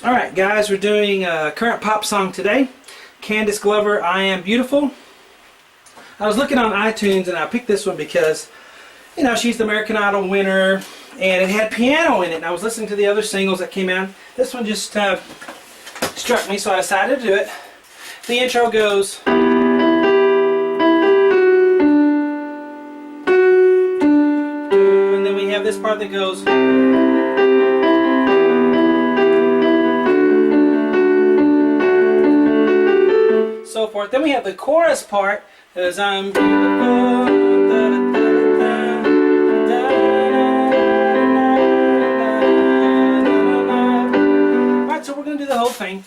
Alright guys, we're doing a current pop song today. Candice Glover, I Am Beautiful. I was looking on iTunes and I picked this one because, you know, she's the American Idol winner and it had piano in it. And I was listening to the other singles that came out. This one just struck me, so I decided to do it. The intro goes... and then we have this part that goes... so forth. Then we have the chorus part as I'm beautiful. Alright, so we're going to do the whole thing.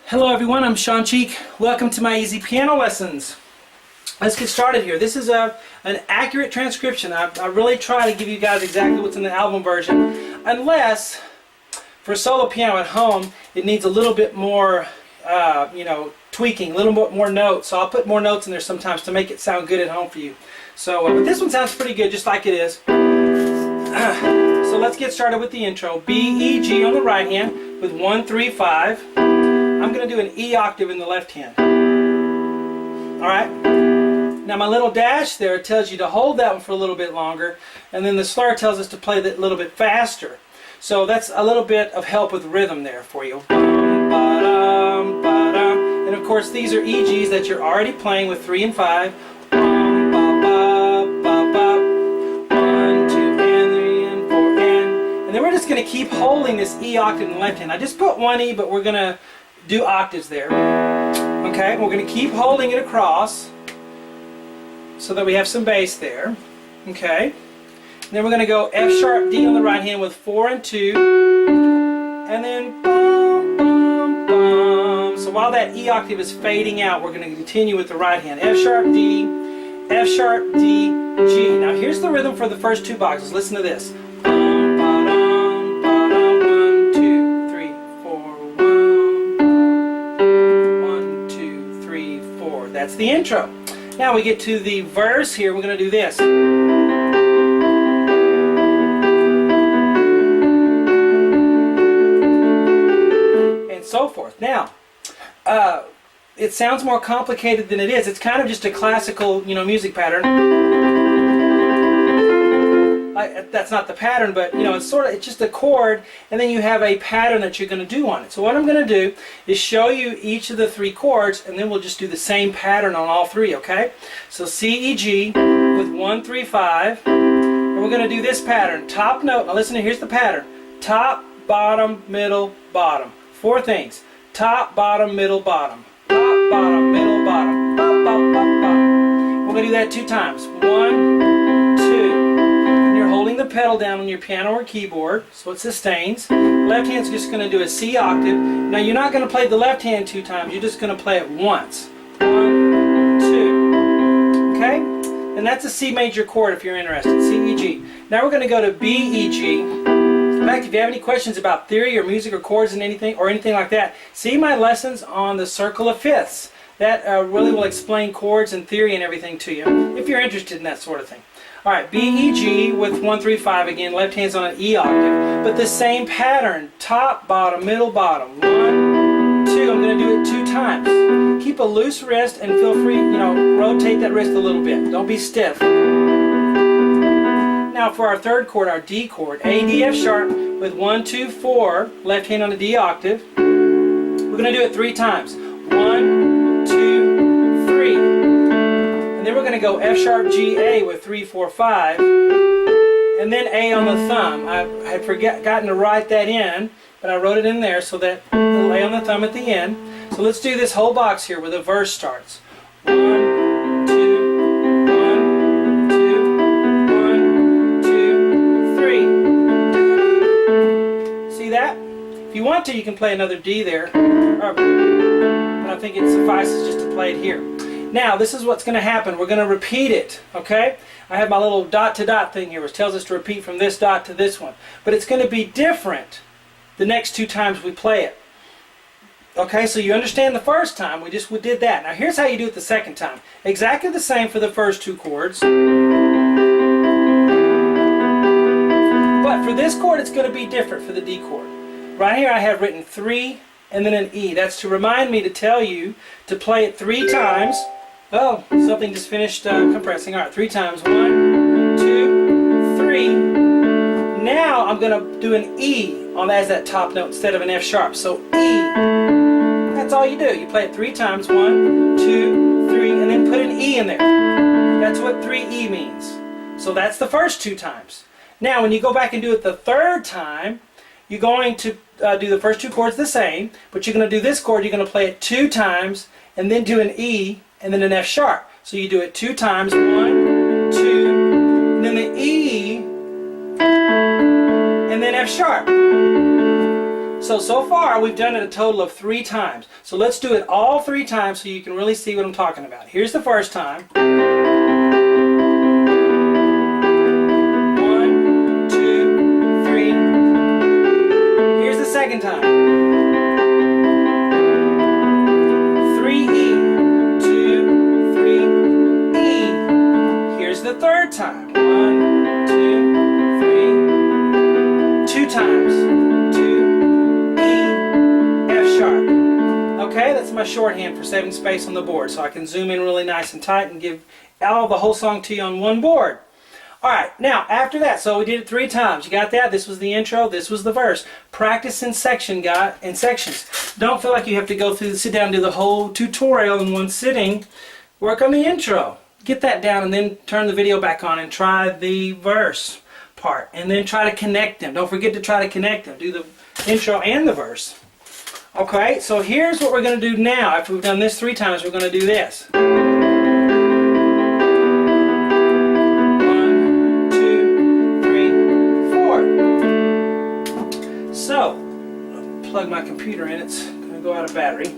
Hello everyone, I'm Shawn. Welcome to my easy piano lessons. Let's get started here. This is an accurate transcription. I really try to give you guys exactly what's in the album version, unless for solo piano at home it needs a little bit more you know, tweaking, a little bit more notes. So I'll put more notes in there sometimes to make it sound good at home for you. So but this one sounds pretty good, just like it is. So let's get started with the intro. B, E, G on the right hand with 1, 3, 5. I'm going to do an E octave in the left hand. Alright? Now my little dash there tells you to hold that one for a little bit longer, and then the slur tells us to play that a little bit faster. So that's a little bit of help with rhythm there for you. And of course these are EGs that you're already playing with 3 and 5. 1, 2, and 3, and 4, and then we're just going to keep holding this E octave in the left hand. I just put one E, but we're going to do octaves there. Okay, we're going to keep holding it across so that we have some bass there. Okay, and then we're going to go F sharp D on the right hand with 4 and 2, and then bum, bum, bum. So while that E octave is fading out, we're going to continue with the right hand. F sharp D, F sharp D, G. Now here's the rhythm for the first two boxes. Listen to this. 1, 2, 3, 4, 1, 2, 3, 4. That's the intro. Now we get to the verse here. We're going to do this. And so forth. Now, it sounds more complicated than it is. It's kind of just a classical, you know, music pattern. That's not the pattern, but you know, it's just a chord, and then you have a pattern that you're going to do on it. So what I'm going to do is show you each of the 3 chords, and then we'll just do the same pattern on all 3. Okay? So C, E, G with 1, 3, 5, and we're going to do this pattern. Top note. Now listen. Here's the pattern: top, bottom, middle, bottom. 4 things: top, bottom, middle, bottom. Top, bottom, middle, bottom. Bop, bop, bop, bop. We're going to do that 2 times. 1, 2. You're holding the pedal down on your piano or keyboard, so it sustains. Left hand's just going to do a C octave. Now you're not going to play the left hand 2 times. You're just going to play it once. 1, 2. Okay? And that's a C major chord if you're interested. C, E, G. Now we're going to go to B, E, G. In fact, if you have any questions about theory or music or chords and anything like that, see my lessons on the circle of fifths. That really will explain chords and theory and everything to you, if you're interested in that sort of thing. Alright, B, E, G with 1, 3, 5 again. Left hand's on an E octave. But the same pattern. Top, bottom, middle, bottom. 1, 2. I'm going to do it 2 times. Keep a loose wrist and feel free, you know, rotate that wrist a little bit. Don't be stiff. Now for our 3rd chord, our D chord, A, D, F sharp with 1, 2, 4, left hand on a D octave. We're going to do it 3 times. 1, 2, 3. And then we're going to go F sharp, G, A with 3, 4, 5. And then A on the thumb. I had forgotten to write that in, but I wrote it in there so that it'll lay on the thumb at the end. So let's do this whole box here where the verse starts. 1, that. If you want to, you can play another D there, but I think it suffices just to play it here. Now this is what's going to happen. We're going to repeat it. Okay, I have my little dot to dot thing here which tells us to repeat from this dot to this one, but it's going to be different the next 2 times we play it. Okay, so you understand the first time we did that. Now here's how you do it the second time. Exactly the same for the first 2 chords. But for this chord, it's going to be different for the D chord. right here I have written 3 and then an E. That's to remind me to tell you to play it 3 times. Oh, something just finished compressing. All right, 3 times. 1, 2, 3. Now I'm going to do an E on as that top note instead of an F sharp. So E. That's all you do. You play it 3 times. 1, 2, 3, and then put an E in there. That's what 3E means. So that's the first 2 times. Now when you go back and do it the 3rd time, you're going to do the first 2 chords the same, but you're going to do this chord, you're going to play it 2 times, and then do an E, and then an F sharp. So you do it 2 times, 1, 2, and then the E, and then F sharp. So far we've done it a total of 3 times. So let's do it all 3 times so you can really see what I'm talking about. Here's the first time. 1, 2, 3. Here's the second time. 3E, 2, 3, E. Here's the third time. 1, 2, 3. 2 times. 2, E, F sharp. Okay, that's my shorthand for saving space on the board, so I can zoom in really nice and tight and give the whole song to you on one board. Alright, now after that, so we did it 3 times. You got that? This was the intro, this was the verse. Practice in sections. Don't feel like you have to sit down and do the whole tutorial in one sitting. Work on the intro. Get that down and then turn the video back on and try the verse part. And then try to connect them. Don't forget to try to connect them. Do the intro and the verse. Okay, so here's what we're going to do now. After we've done this 3 times, we're going to do this. 1, 2, 3, 4. So, I'll plug my computer in. It's going to go out of battery.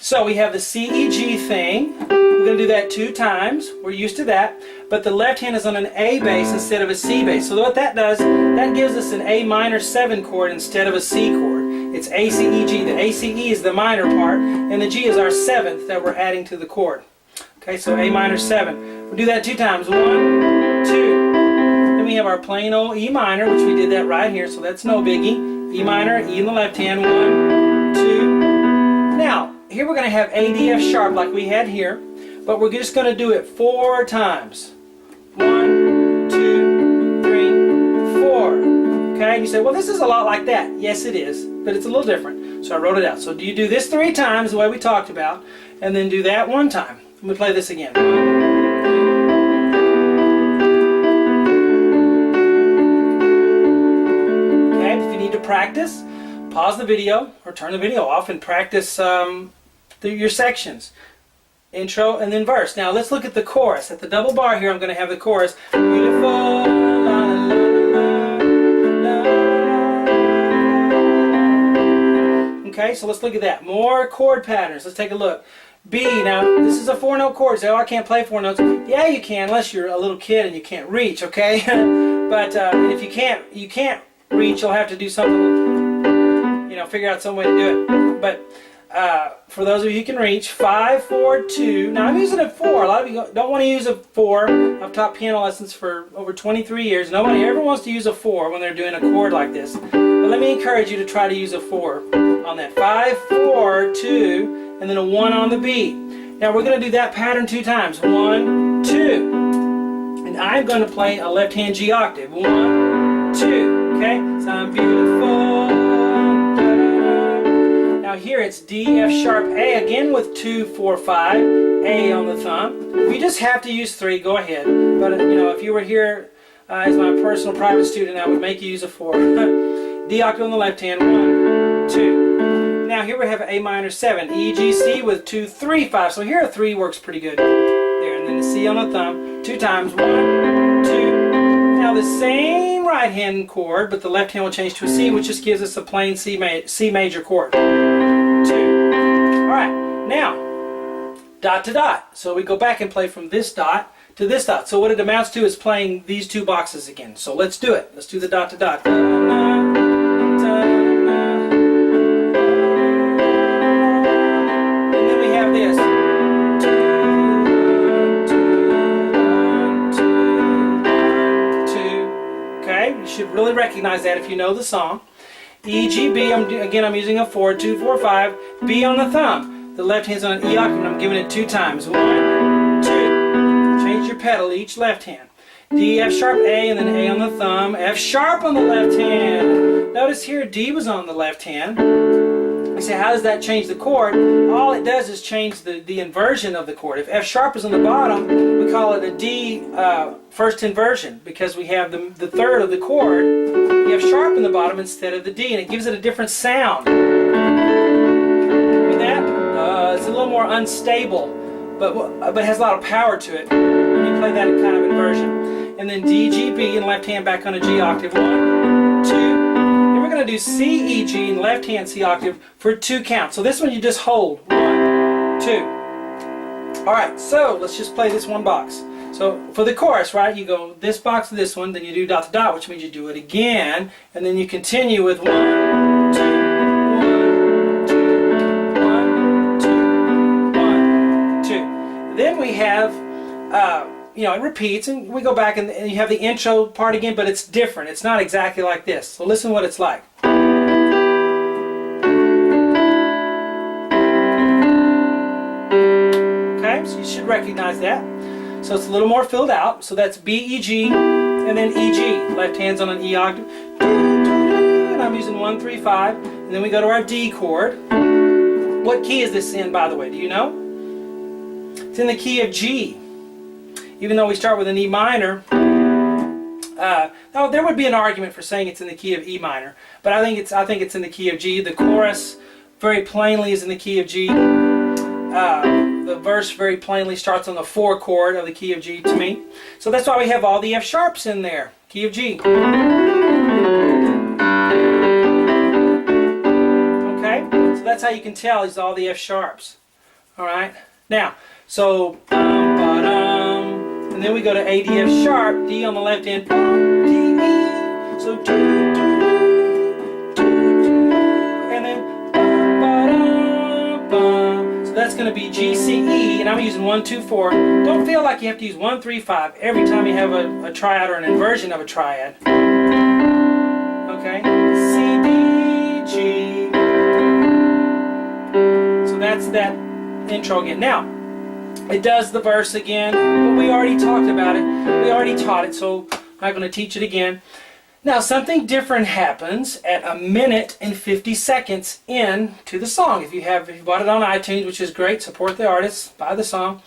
So we have the C, E, G thing. We're going to do that 2 times. We're used to that. But the left hand is on an A bass instead of a C bass. So what that does, that gives us an A minor 7 chord instead of a C chord. It's A, C, E, G. The A, C, E is the minor part, and the G is our 7th that we're adding to the chord. Okay, so A minor 7. We'll do that 2 times. 1, 2. Then we have our plain old E minor, which we did that right here, so that's no biggie. E minor, E in the left hand. 1, 2. Now, here we're going to have A, D, F sharp like we had here, but we're just going to do it 4 times. 1, 2, 3, 4. Okay, and you say, well, this is a lot like that. Yes, it is, but it's a little different. So I wrote it out. So you do this 3 times, the way we talked about, and then do that 1 time. Let me play this again. 1, 2. Okay, if you need to practice, pause the video or turn the video off and practice your sections. Intro and then verse. Now let's look at the chorus. At the double bar here I'm going to have the chorus. Beautiful, la, la, la, la. Okay, so let's look at that. More chord patterns. Let's take a look. B. Now this is a 4-note chord. So I can't play 4 notes. Yeah, you can, unless you're a little kid and you can't reach. Okay, but if you can't reach, you'll have to do something. Figure out some way to do it. But for those of you who can reach, 5, 4, 2. Now I'm using a 4. A lot of you don't want to use a 4. I've taught piano lessons for over 23 years. Nobody ever wants to use a 4 when they're doing a chord like this. But let me encourage you to try to use a 4 on that. 5, 4, 2, and then a 1 on the B. Now we're going to do that pattern 2 times. 1, 2. And I'm going to play a left hand G octave. 1, 2. Okay? So I'm beautiful. Now here it's D, F sharp, A, again with 2, 4, 5, A on the thumb. If you just have to use 3, go ahead. But if you were here as my personal private student, I would make you use a 4. D octave on the left hand, 1, 2. Now here we have A minor 7, E, G, C with 2, 3, 5. So here a 3 works pretty good there. And then the C on the thumb, 2 times, 1, 2. Now the same right hand chord, but the left hand will change to a C, which just gives us a plain C major chord. 2. Alright, now, dot to dot. So we go back and play from this dot to this dot. So what it amounts to is playing these 2 boxes again. So let's do it. Let's do the dot to dot. And then we have this. should really recognize that if you know the song. E, G, B, I'm using a 4, 2, 4, 5. B on the thumb. The left hand's on an E octave, and I'm giving it 2 times. 1, 2. Change your pedal, each left hand. D, F sharp, A, and then A on the thumb. F sharp on the left hand. Notice here D was on the left hand. You say, how does that change the chord? All it does is change the inversion of the chord. If F sharp is on the bottom, we call it a D first inversion, because we have the third of the chord, the F sharp in the bottom instead of the D, and it gives it a different sound. With that, it's a little more unstable, but it has a lot of power to it when you play that kind of inversion. And then D, G, B, and left hand back on a G octave. 1, 2. We're going to do C, E, G, and left hand C octave for 2 counts. So this one you just hold. 1, 2. Alright, so let's just play this one box. So for the chorus, right, you go this box to this one, then you do dot to dot, which means you do it again, and then you continue with 1, 2, 1, 2, 1, 2, 1, 2. Then we have it repeats, and we go back and you have the intro part again, but it's different. It's not exactly like this. So listen what it's like. Okay, so you should recognize that. So it's a little more filled out. So that's B, E, G, and then E, G. Left hand's on an E octave. And I'm using 1, 3, 5. And then we go to our D chord. What key is this in, by the way? Do you know? It's in the key of G. Even though we start with an E minor, now there would be an argument for saying it's in the key of E minor, but I think it's in the key of G. The chorus very plainly is in the key of G. The verse very plainly starts on the 4 chord of the key of G to me. So that's why we have all the F sharps in there. Key of G. Okay, so that's how you can tell it's all the F sharps. All right, now so. And then we go to A, D, F sharp, D on the left hand, D, E, so do, and then so that's going to be G, C, E, and I'm using 1, 2, 4. Don't feel like you have to use 1, 3, 5 every time you have a triad or an inversion of a triad. Okay, C, D, G. So that's that intro again. Now, it does the verse again, but we already talked about it. We already taught it, so I'm not going to teach it again. Now, something different happens at 1 minute and 50 seconds into the song. If you bought it on iTunes, which is great, support the artists, buy the song,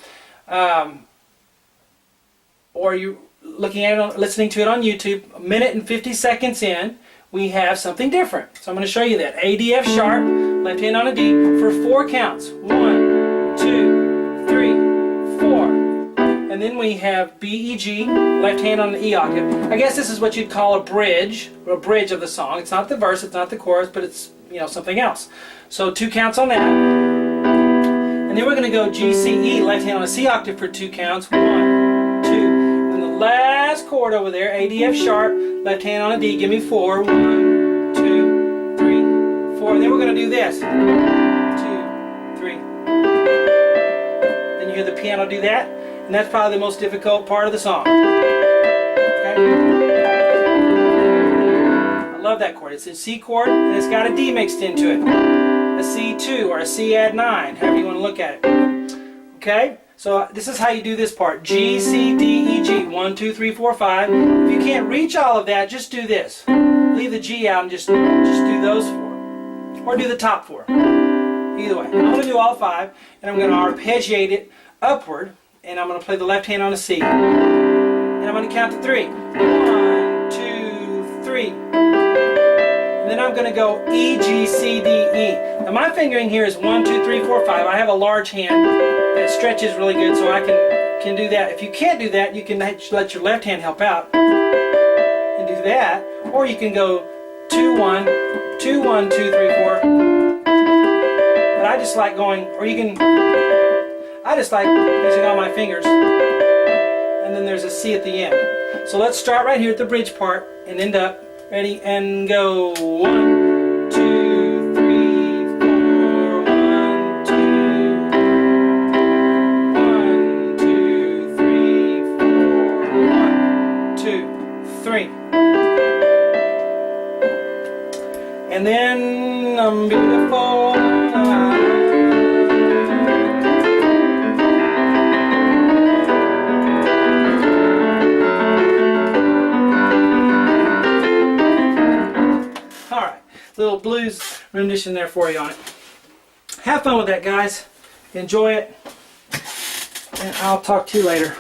or you're looking at it, listening to it on YouTube. 1 minute and 50 seconds in, we have something different. So I'm going to show you that. A, D, F sharp, left hand on a D for 4 counts. 1, 2, 3. 4. And then we have B, E, G, left hand on the E octave. I guess this is what you'd call a bridge of the song. It's not the verse, it's not the chorus, but it's something else. So 2 counts on that. And then we're going to go G, C, E, left hand on a C octave for 2 counts. 1, 2. And the last chord over there, A, D, F sharp, left hand on a D, give me 4. 1, 2, 3, 4. And then we're going to do this. 2, 3. You hear the piano do that, and that's probably the most difficult part of the song. Okay? I love that chord. It's a C chord, and it's got a D mixed into it. A C2 or a C add 9, however you want to look at it. Okay? So this is how you do this part. G, C, D, E, G. 1, 2, 3, 4, 5. If you can't reach all of that, just do this. Leave the G out and just do those 4. Or do the top 4. Either way. I'm going to do all 5, and I'm going to arpeggiate it upward, and I'm going to play the left hand on a C. And I'm going to count to 3. 1, 2, 3. And then I'm going to go E, G, C, D, E. Now my fingering here is 1, 2, 3, 4, 5. I have a large hand that stretches really good, so I can do that. If you can't do that, you can let your left hand help out and do that. Or you can go 2, 1, 2, 1, 2, 3, 4. But I just like going, or you can, I just like using all my fingers. And then there's a C at the end. So let's start right here at the bridge part and end up. Ready, and go. 1, 2, 3, 4. 1, 2. 1, 2, 3, 4. 1, 2, 3. And then I'm beautiful. Alright, little blues rendition there for you on it. Have fun with that, guys. Enjoy it. And I'll talk to you later.